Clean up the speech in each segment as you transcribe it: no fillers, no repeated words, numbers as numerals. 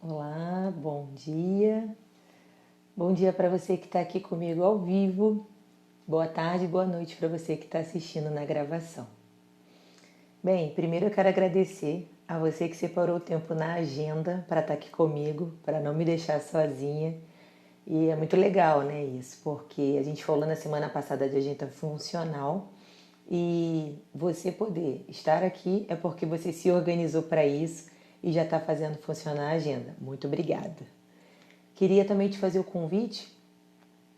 Olá, bom dia. Bom dia para você que está aqui comigo ao vivo. Boa tarde, boa noite para você que está assistindo na gravação. Bem, primeiro eu quero agradecer a você que separou o tempo na agenda para estar aqui comigo, para não me deixar sozinha. E é muito legal, né, isso, porque a gente falou na semana passada de agenda funcional e você poder estar aqui é porque você se organizou para isso e já está fazendo funcionar a agenda. Muito obrigada. Queria também te fazer o convite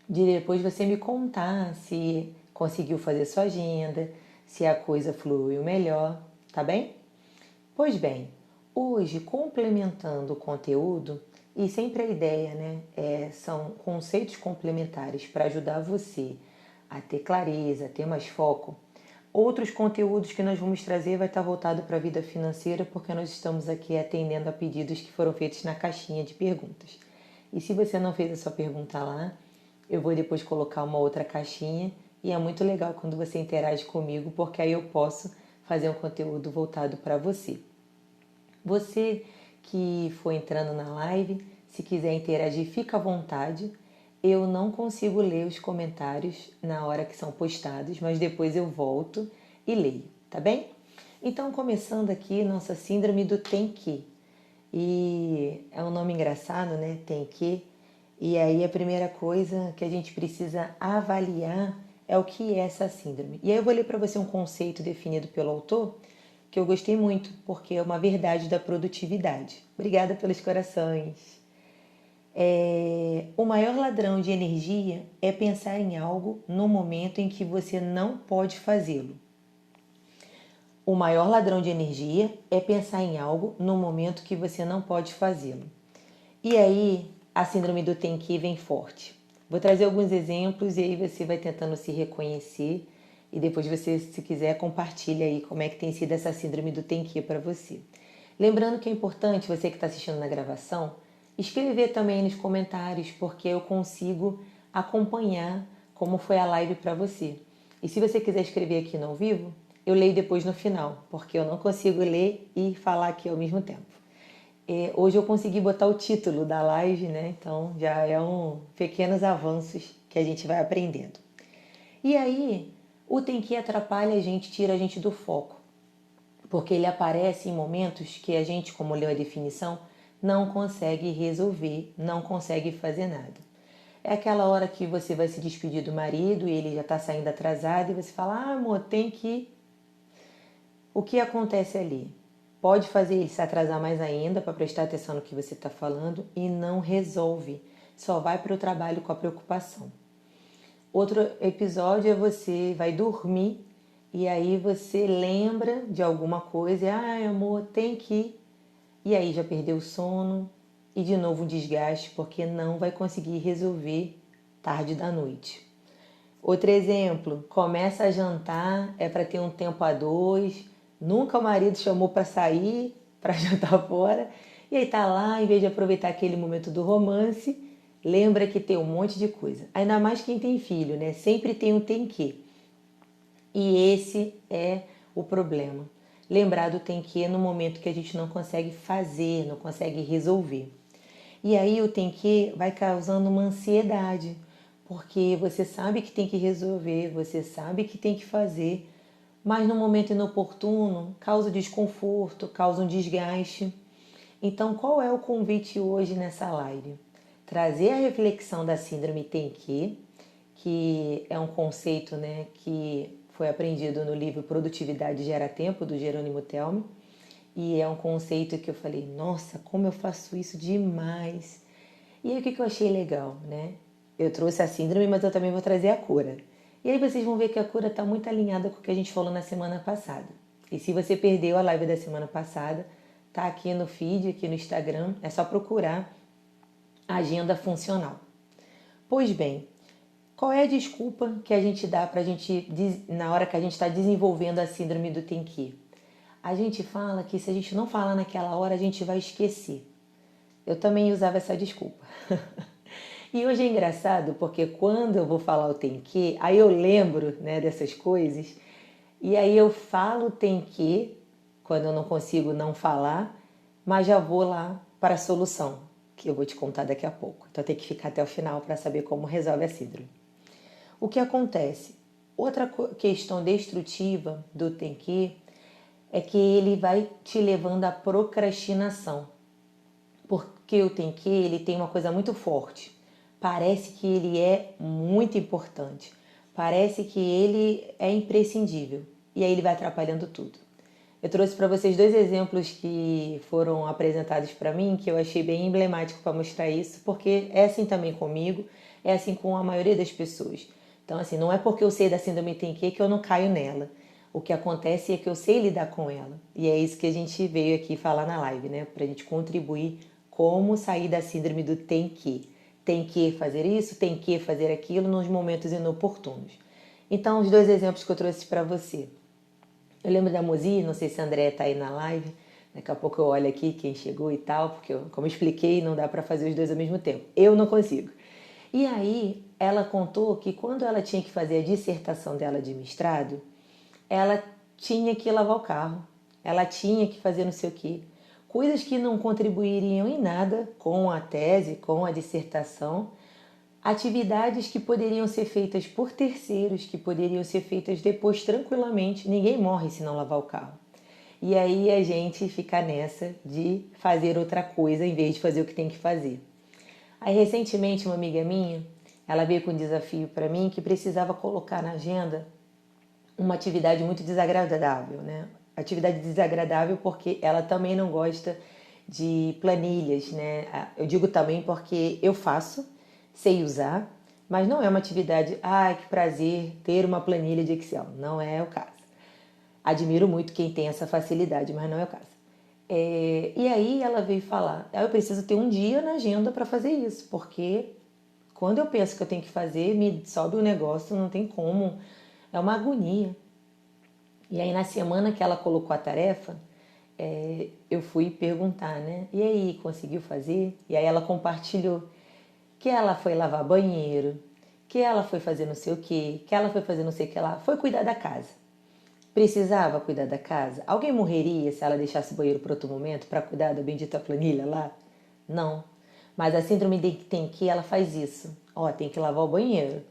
de depois você me contar se conseguiu fazer sua agenda, se a coisa fluiu melhor, tá bem? Pois bem, hoje complementando o conteúdo, e sempre a ideia, né, são conceitos complementares para ajudar você a ter clareza, a ter mais foco. Outros conteúdos que nós vamos trazer vai estar voltado para a vida financeira, porque nós estamos aqui atendendo a pedidos que foram feitos na caixinha de perguntas. E se você não fez a sua pergunta lá, eu vou depois colocar uma outra caixinha e é muito legal quando você interage comigo, porque aí eu posso fazer um conteúdo voltado para você. Você que for entrando na live, se quiser interagir, fica à vontade. Eu não consigo ler os comentários na hora que são postados, mas depois eu volto e leio, tá bem? Então, começando aqui, nossa síndrome do tem que. E é um nome engraçado, né? Tem que. E aí a primeira coisa que a gente precisa avaliar é o que é essa síndrome. E aí eu vou ler para você um conceito definido pelo autor que eu gostei muito, porque é uma verdade da produtividade. Obrigada pelos corações. O maior ladrão de energia é pensar em algo no momento em que você não pode fazê-lo. O maior ladrão de energia é pensar em algo no momento que você não pode fazê-lo. E aí, a síndrome do tem que vem forte. Vou trazer alguns exemplos e aí você vai tentando se reconhecer e depois você, se quiser, compartilha aí como é que tem sido essa síndrome do tem que para você. Lembrando que é importante, você que está assistindo na gravação, escrever também nos comentários, porque eu consigo acompanhar como foi a live para você. E se você quiser escrever aqui no ao vivo, eu leio depois no final, porque eu não consigo ler e falar aqui ao mesmo tempo. Hoje eu consegui botar o título da live, né? Então já é pequenos avanços que a gente vai aprendendo. E aí, o tem que atrapalha a gente, tira a gente do foco, porque ele aparece em momentos que a gente, como leu a definição, não consegue resolver, não consegue fazer nada. É aquela hora que você vai se despedir do marido e ele já está saindo atrasado e você fala, amor, tem que ir. O que acontece ali? Pode fazer ele se atrasar mais ainda para prestar atenção no que você está falando e não resolve. Só vai para o trabalho com a preocupação. Outro episódio é você vai dormir e aí você lembra de alguma coisa e, amor, tem que ir. E aí já perdeu o sono e de novo um desgaste porque não vai conseguir resolver tarde da noite. Outro exemplo, começa a jantar, é para ter um tempo a dois, nunca o marido chamou para sair, para jantar fora, e aí tá lá, em vez de aproveitar aquele momento do romance, lembra que tem um monte de coisa. Ainda mais quem tem filho, né? Sempre tem um tem que. E esse é o problema. Lembrar do tem que no momento que a gente não consegue fazer, não consegue resolver. E aí o tem que vai causando uma ansiedade, porque você sabe que tem que resolver, você sabe que tem que fazer, mas no momento inoportuno causa desconforto, causa um desgaste. Então, qual é o convite hoje nessa live? Trazer a reflexão da síndrome tem que é um conceito, né, que foi aprendido no livro Produtividade Gera Tempo, do Jerônimo Telme, e é um conceito que eu falei, nossa, como eu faço isso demais. E aí o que eu achei legal, né? Eu trouxe a síndrome, mas eu também vou trazer a cura. E aí vocês vão ver que a cura está muito alinhada com o que a gente falou na semana passada. E se você perdeu a live da semana passada, tá aqui no feed, aqui no Instagram, é só procurar Agenda Funcional. Pois bem, qual é a desculpa que a gente dá pra gente, na hora que a gente está desenvolvendo a síndrome do tem que? A gente fala que se a gente não falar naquela hora, a gente vai esquecer. Eu também usava essa desculpa. E hoje é engraçado porque quando eu vou falar o tem que, aí eu lembro, né, dessas coisas, e aí eu falo tem que, quando eu não consigo não falar, mas já vou lá para a solução, que eu vou te contar daqui a pouco. Então tem que ficar até o final para saber como resolve a síndrome. O que acontece? Outra questão destrutiva do tem que é que ele vai te levando à procrastinação. Porque o tem que, ele tem uma coisa muito forte. Parece que ele é muito importante. Parece que ele é imprescindível. E aí ele vai atrapalhando tudo. Eu trouxe para vocês 2 exemplos que foram apresentados para mim, que eu achei bem emblemático para mostrar isso, porque é assim também comigo, é assim com a maioria das pessoas. Então, assim, não é porque eu sei da síndrome tem que eu não caio nela. O que acontece é que eu sei lidar com ela. E é isso que a gente veio aqui falar na live, né? Pra gente contribuir como sair da síndrome do tem que. Tem que fazer isso, tem que fazer aquilo nos momentos inoportunos. Então, os 2 exemplos que eu trouxe para você. Eu lembro da Mozi, não sei se a André tá aí na live. Daqui a pouco eu olho aqui quem chegou e tal, porque, como eu expliquei, não dá para fazer os 2 ao mesmo tempo. Eu não consigo. E aí, ela contou que quando ela tinha que fazer a dissertação dela de mestrado, ela tinha que lavar o carro, ela tinha que fazer não sei o quê. Coisas que não contribuiriam em nada com a tese, com a dissertação, atividades que poderiam ser feitas por terceiros, que poderiam ser feitas depois tranquilamente. Ninguém morre se não lavar o carro. E aí a gente fica nessa de fazer outra coisa em vez de fazer o que tem que fazer. Aí recentemente uma amiga minha, ela veio com um desafio para mim que precisava colocar na agenda uma atividade muito desagradável, né? Atividade desagradável porque ela também não gosta de planilhas, né? Eu digo também porque eu faço, sei usar, mas não é uma atividade, que prazer ter uma planilha de Excel. Não é o caso. Admiro muito quem tem essa facilidade, mas não é o caso. E aí ela veio falar, eu preciso ter um dia na agenda para fazer isso, porque quando eu penso que eu tenho que fazer, me sobe um negócio, não tem como, é uma agonia. E aí na semana que ela colocou a tarefa, eu fui perguntar, né? E aí, conseguiu fazer? E aí ela compartilhou que ela foi lavar banheiro, que ela foi fazer não sei o que ela foi fazer não sei o que lá, foi cuidar da casa. Precisava cuidar da casa? Alguém morreria se ela deixasse o banheiro para outro momento para cuidar da bendita planilha lá? Não. Mas a síndrome de tem que, ela faz isso. Tem que lavar o banheiro,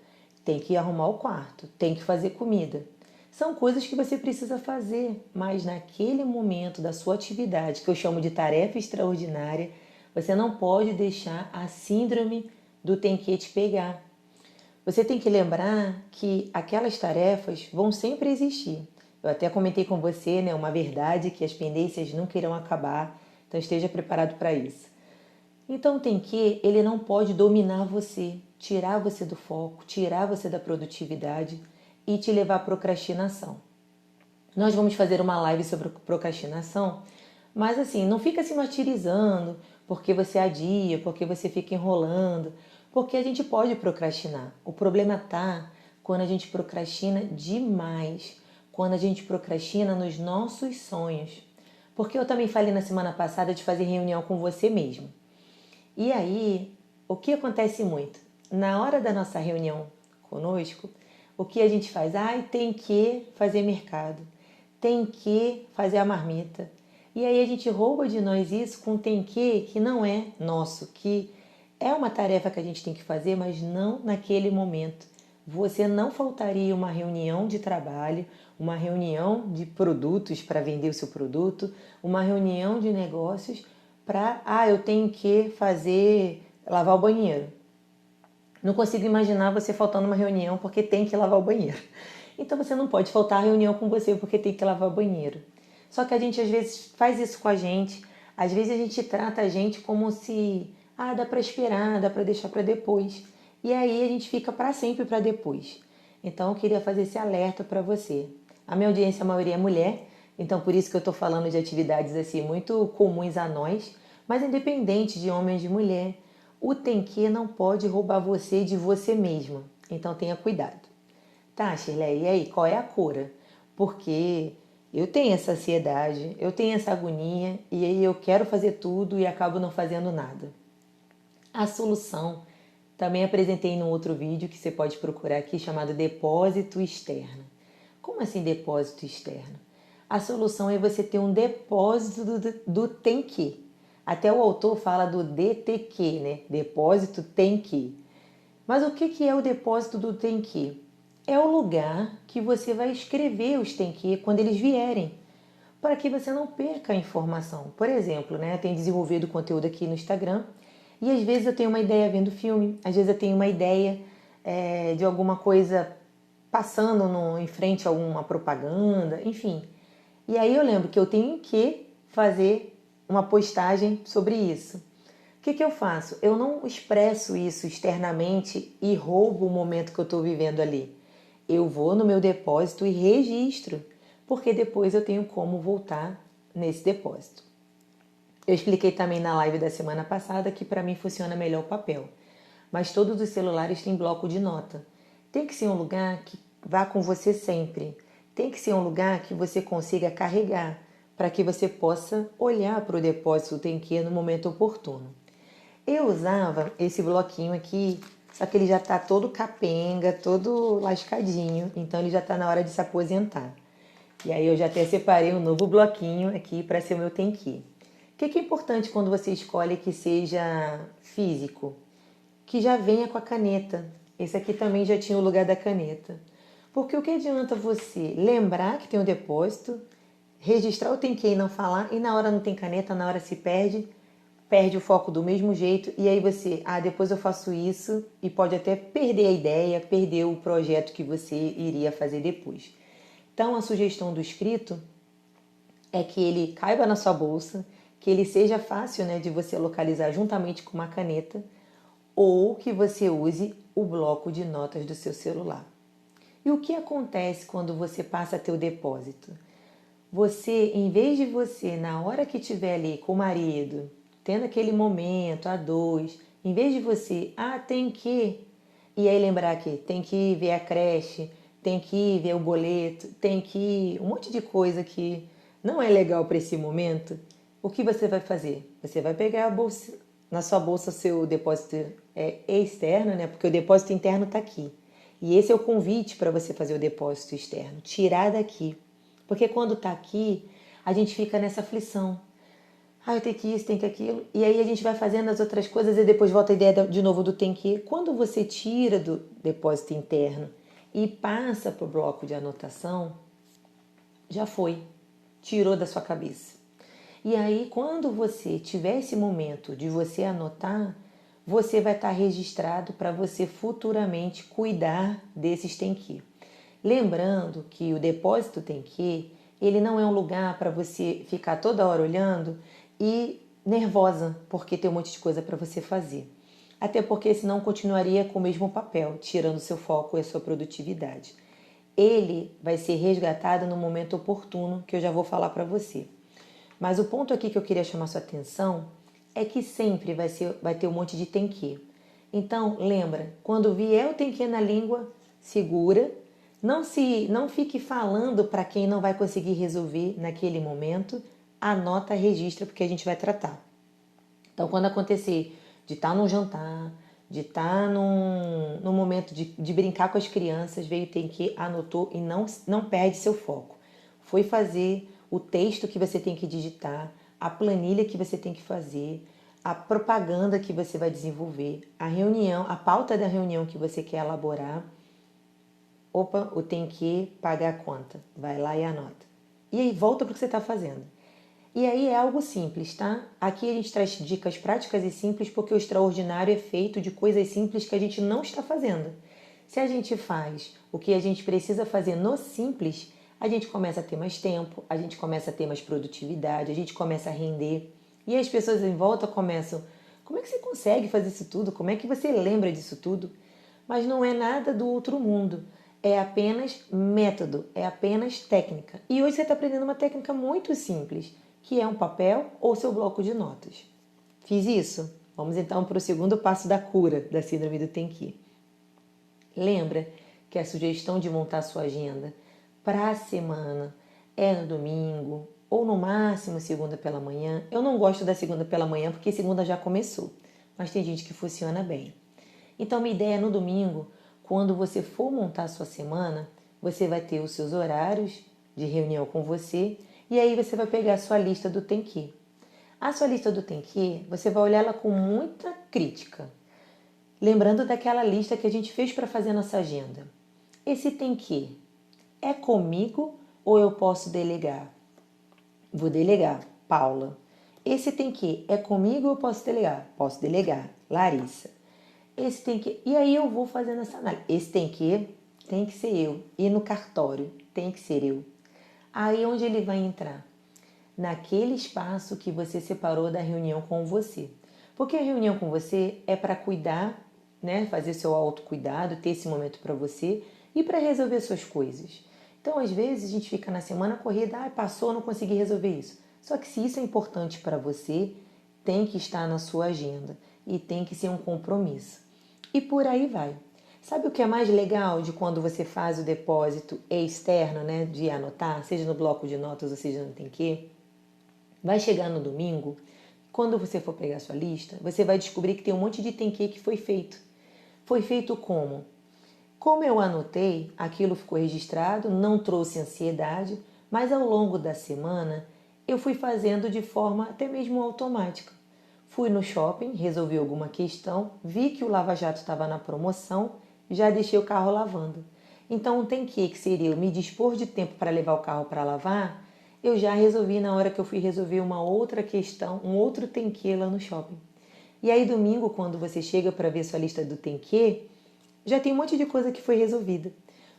tem que arrumar o quarto, tem que fazer comida. São coisas que você precisa fazer, mas naquele momento da sua atividade, que eu chamo de tarefa extraordinária, você não pode deixar a síndrome do tem que te pegar. Você tem que lembrar que aquelas tarefas vão sempre existir. Eu até comentei com você, né, uma verdade que as pendências nunca irão acabar, então esteja preparado para isso. Então tem que, ele não pode dominar você, tirar você do foco, tirar você da produtividade e te levar à procrastinação. Nós vamos fazer uma live sobre procrastinação, mas assim, não fica se martirizando porque você adia, porque você fica enrolando, porque a gente pode procrastinar. O problema tá quando a gente procrastina demais, quando a gente procrastina nos nossos sonhos. Porque eu também falei na semana passada de fazer reunião com você mesmo. E aí, o que acontece muito? Na hora da nossa reunião conosco, o que a gente faz? Tem que fazer mercado, tem que fazer a marmita. E aí a gente rouba de nós isso com tem que não é nosso, que é uma tarefa que a gente tem que fazer, mas não naquele momento. Você não faltaria uma reunião de trabalho, uma reunião de produtos para vender o seu produto, uma reunião de negócios para, eu tenho que lavar o banheiro. Não consigo imaginar você faltando uma reunião porque tem que lavar o banheiro. Então você não pode faltar a reunião com você porque tem que lavar o banheiro. Só que a gente às vezes faz isso com a gente. Às vezes a gente trata a gente como se, dá para esperar, dá para deixar para depois. E aí a gente fica para sempre para depois. Então eu queria fazer esse alerta para você. A minha audiência, a maioria é mulher, então por isso que eu estou falando de atividades assim muito comuns a nós, mas independente de homem ou de mulher, o tem que não pode roubar você de você mesma. Então tenha cuidado. Tá, Shirley, e aí, qual é a cura? Porque eu tenho essa ansiedade, eu tenho essa agonia e aí eu quero fazer tudo e acabo não fazendo nada. A solução também apresentei no outro vídeo que você pode procurar aqui, chamado depósito externo. Como assim depósito externo? A solução é você ter um depósito do tem que. Até o autor fala do DTQ, né? Depósito tem que. Mas o que é o depósito do tem que? É o lugar que você vai escrever os tem que quando eles vierem, para que você não perca a informação. Por exemplo, né, eu tenho desenvolvido conteúdo aqui no Instagram e às vezes eu tenho uma ideia vendo filme, às vezes eu tenho uma ideia de alguma coisa passando em frente a alguma propaganda, enfim. E aí eu lembro que eu tenho que fazer uma postagem sobre isso. O que eu faço? Eu não expresso isso externamente e roubo o momento que eu estou vivendo ali. Eu vou no meu depósito e registro, porque depois eu tenho como voltar nesse depósito. Eu expliquei também na live da semana passada que para mim funciona melhor o papel, mas todos os celulares têm bloco de nota. Tem que ser um lugar que vá com você sempre. Tem que ser um lugar que você consiga carregar, para que você possa olhar para o depósito tem que ir no momento oportuno. Eu usava esse bloquinho aqui, só que ele já está todo capenga, todo lascadinho, então ele já está na hora de se aposentar. E aí eu já até separei um novo bloquinho aqui para ser o meu tem que. O que é importante quando você escolhe que seja físico? Que já venha com a caneta. Esse aqui também já tinha o lugar da caneta. Porque o que adianta você lembrar que tem um depósito, registrar o tem que e não falar, e na hora não tem caneta, na hora se perde o foco do mesmo jeito, e aí você, depois eu faço isso, e pode até perder a ideia, perder o projeto que você iria fazer depois. Então a sugestão do escrito é que ele caiba na sua bolsa, que ele seja fácil, né, de você localizar juntamente com uma caneta, ou que você use o bloco de notas do seu celular. E o que acontece quando você passa a ter o depósito? Você, em vez de você, na hora que estiver ali com o marido, tendo aquele momento, a dois, em vez de você, tem que, e aí lembrar que tem que ver a creche, tem que ver o boleto, tem que, um monte de coisa que não é legal para esse momento, o que você vai fazer? Você vai pegar a bolsa, na sua bolsa seu depósito externo, né? Porque o depósito interno está aqui. E esse é o convite para você fazer o depósito externo, tirar daqui. Porque quando está aqui, a gente fica nessa aflição. Eu tenho que isso, tenho que aquilo. E aí a gente vai fazendo as outras coisas e depois volta a ideia de novo do tem que. Quando você tira do depósito interno e passa para o bloco de anotação, já foi. Tirou da sua cabeça. E aí, quando você tiver esse momento de você anotar, você vai estar registrado para você futuramente cuidar desses tem que. Lembrando que o depósito tem que, ele não é um lugar para você ficar toda hora olhando e nervosa, porque tem um monte de coisa para você fazer. Até porque senão continuaria com o mesmo papel, tirando seu foco e a sua produtividade. Ele vai ser resgatado no momento oportuno, que eu já vou falar para você. Mas o ponto aqui que eu queria chamar sua atenção é que sempre vai ter um monte de tem que. Então, lembra, quando vier o tem que na língua, segura. Não fique falando para quem não vai conseguir resolver naquele momento. Anota, registra, porque a gente vai tratar. Então, quando acontecer de estar num jantar, de estar num momento de brincar com as crianças, veio tem que, anotou e não perde seu foco. Foi fazer o texto que você tem que digitar, a planilha que você tem que fazer, a propaganda que você vai desenvolver, a reunião, a pauta da reunião que você quer elaborar. Opa, o tem que pagar a conta. Vai lá e anota. E aí volta para o que você está fazendo. E aí é algo simples, tá? Aqui a gente traz dicas práticas e simples porque o extraordinário é feito de coisas simples que a gente não está fazendo. Se a gente faz o que a gente precisa fazer no simples, a gente começa a ter mais tempo, a gente começa a ter mais produtividade, a gente começa a render. E as pessoas em volta começam, como é que você consegue fazer isso tudo? Como é que você lembra disso tudo? Mas não é nada do outro mundo. É apenas método, é apenas técnica. E hoje você está aprendendo uma técnica muito simples, que é um papel ou seu bloco de notas. Fiz isso? Vamos então para o segundo passo da cura da síndrome do tem que. Lembra que a sugestão de montar sua agenda para a semana é no domingo ou no máximo segunda pela manhã. Eu não gosto da segunda pela manhã porque segunda já começou, mas tem gente que funciona bem. Então minha ideia é no domingo, quando você for montar a sua semana, você vai ter os seus horários de reunião com você e aí você vai pegar a sua lista do tem que. A sua lista do tem que, você vai olhar ela com muita crítica. Lembrando daquela lista que a gente fez para fazer nossa agenda. Esse tem que é comigo ou eu posso delegar? Vou delegar, Paula. Esse tem que é comigo ou eu posso delegar? Posso delegar, Larissa. Esse tem que... E aí eu vou fazendo essa análise. Esse tem que ser eu. E no cartório, tem que ser eu. Aí onde ele vai entrar? Naquele espaço que você separou da reunião com você. Porque a reunião com você é para cuidar, né? Fazer seu autocuidado, ter esse momento para você e para resolver suas coisas. Então, às vezes, a gente fica na semana corrida, passou, não consegui resolver isso. Só que se isso é importante para você, tem que estar na sua agenda e tem que ser um compromisso. E por aí vai. Sabe o que é mais legal de quando você faz o depósito externo, né, de anotar, seja no bloco de notas ou seja no tem que? Vai chegar no domingo, quando você for pegar sua lista, você vai descobrir que tem um monte de tem que foi feito. Foi feito como? Como eu anotei, aquilo ficou registrado, não trouxe ansiedade, mas ao longo da semana eu fui fazendo de forma até mesmo automática. Fui no shopping, resolvi alguma questão, vi que o Lava Jato estava na promoção, já deixei o carro lavando. Então, tem que seria eu me dispor de tempo para levar o carro para lavar, eu já resolvi na hora que eu fui resolver uma outra questão, um outro tem que lá no shopping. E aí, domingo, quando você chega para ver sua lista do tem que, já tem um monte de coisa que foi resolvida.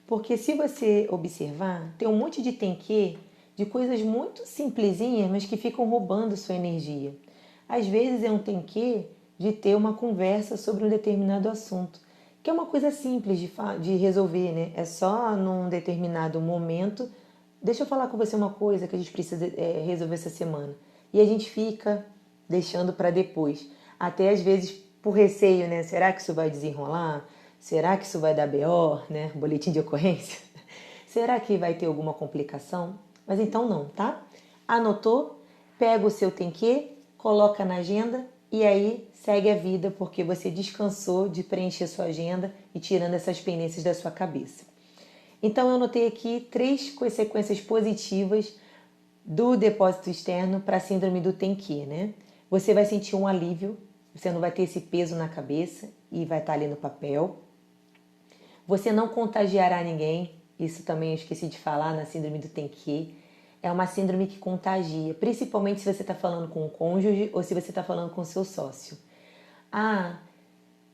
Porque se você observar, tem um monte de tem que, de coisas muito simplesinhas, mas que ficam roubando sua energia. Às vezes é um tem que de ter uma conversa sobre um determinado assunto, que é uma coisa simples de resolver, né? É só num determinado momento. Deixa eu falar com você uma coisa que a gente precisa resolver essa semana. E a gente fica deixando para depois. Até às vezes por receio, né? Será que isso vai desenrolar? Será que isso vai dar BO, né? Boletim de ocorrência? Será que vai ter alguma complicação? Mas então não, tá? Anotou? Pega o seu tem que, coloca na agenda e aí segue a vida porque você descansou de preencher sua agenda e tirando essas pendências da sua cabeça. Então eu anotei aqui 3 consequências positivas do depósito externo para a síndrome do tem que, né? Você vai sentir um alívio, você não vai ter esse peso na cabeça e vai estar ali no papel. Você não contagiará ninguém, isso também eu esqueci de falar na síndrome do tem que. É uma síndrome que contagia, principalmente se você está falando com um cônjuge ou se você está falando com o seu sócio. Ah,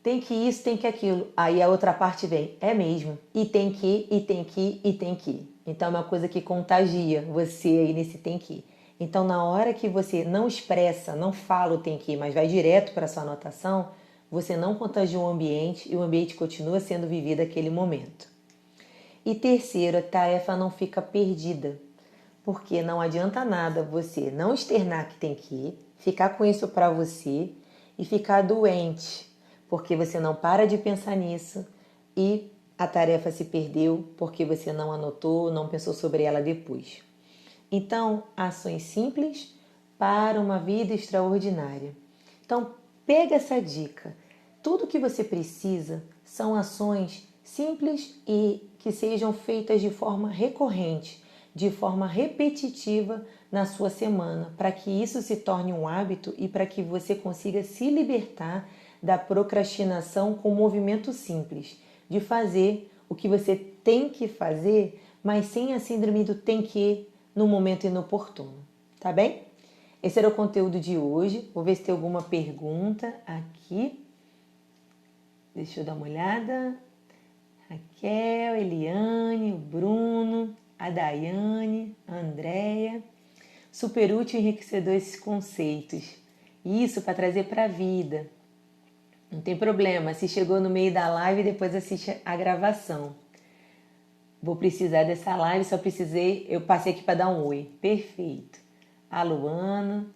tem que isso, tem que aquilo. Aí a outra parte vem, é mesmo. E tem que, e tem que, e tem que. Então é uma coisa que contagia você aí nesse tem que. Então na hora que você não expressa, não fala o tem que, mas vai direto para sua anotação, você não contagia o ambiente e o ambiente continua sendo vivido naquele momento. E terceiro, a tarefa não fica perdida. Porque não adianta nada você não externar que tem que ir, ficar com isso para você e ficar doente, porque você não para de pensar nisso e a tarefa se perdeu porque você não anotou, não pensou sobre ela depois. Então, ações simples para uma vida extraordinária. Então, pega essa dica. Tudo que você precisa são ações simples e que sejam feitas de forma recorrente, de forma repetitiva na sua semana, para que isso se torne um hábito e para que você consiga se libertar da procrastinação com um movimento simples, de fazer o que você tem que fazer, mas sem a síndrome do tem que no momento inoportuno, tá bem? Esse era o conteúdo de hoje. Vou ver se tem alguma pergunta aqui. Deixa eu dar uma olhada. Raquel, Eliane, o Bruno, a Daiane, a Andréia. Super útil e enriquecedor esses conceitos. Isso para trazer para a vida. Não tem problema, se chegou no meio da live, depois assiste a gravação. Vou precisar dessa live, eu passei aqui para dar um oi. Perfeito. A Luana,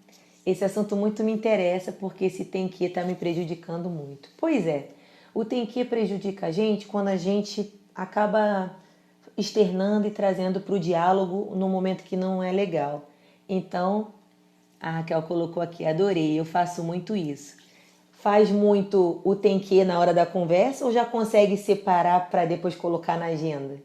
esse assunto muito me interessa porque esse tem que está me prejudicando muito. Pois é, o tem que prejudica a gente quando a gente acaba externando e trazendo para o diálogo no momento que não é legal. Então, a Raquel colocou aqui, adorei, eu faço muito isso. Faz muito o tem que na hora da conversa ou já consegue separar para depois colocar na agenda?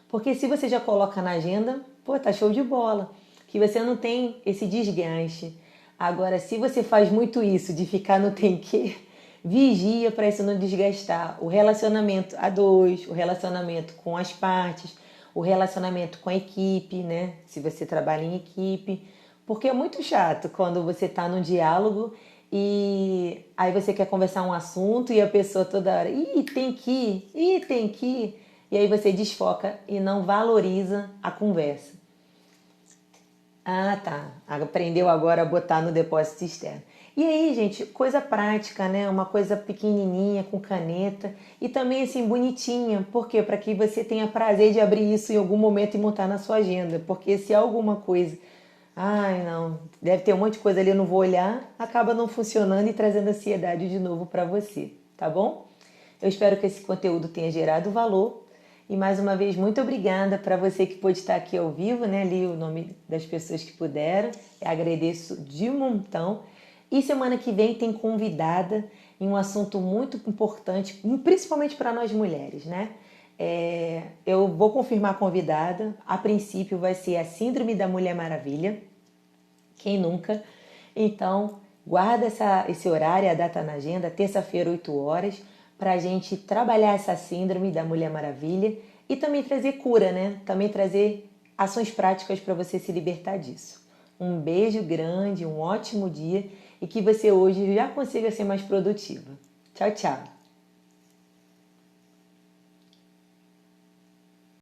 Porque se você já coloca na agenda, pô, tá show de bola. Que você não tem esse desgaste. Agora, se você faz muito isso de ficar no tem que, vigia para isso não desgastar o relacionamento a dois, o relacionamento com as partes, o relacionamento com a equipe, né? Se você trabalha em equipe. Porque é muito chato quando você está num diálogo e aí você quer conversar um assunto e a pessoa toda hora, tem que tem que ir. E aí você desfoca e não valoriza a conversa. Ah, tá. Aprendeu agora a botar no depósito externo. E aí, gente, coisa prática, né? Uma coisa pequenininha, com caneta. E também, assim, bonitinha. Por quê? Para que você tenha prazer de abrir isso em algum momento e montar na sua agenda. Porque se há alguma coisa... Ai, não. Deve ter um monte de coisa ali, eu não vou olhar. Acaba não funcionando e trazendo ansiedade de novo para você. Tá bom? Eu espero que esse conteúdo tenha gerado valor. E mais uma vez, muito obrigada para você que pôde estar aqui ao vivo, né? Li o nome das pessoas que puderam. Eu agradeço de montão. E semana que vem tem convidada em um assunto muito importante, principalmente para nós mulheres, né? Eu vou confirmar a convidada. A princípio vai ser a Síndrome da Mulher Maravilha. Quem nunca? Então, guarda esse horário, a data na agenda, terça-feira, 8 horas, para a gente trabalhar essa síndrome da Mulher Maravilha e também trazer cura, né? Também trazer ações práticas para você se libertar disso. Um beijo grande, um ótimo dia e que você hoje já consiga ser mais produtiva. Tchau, tchau!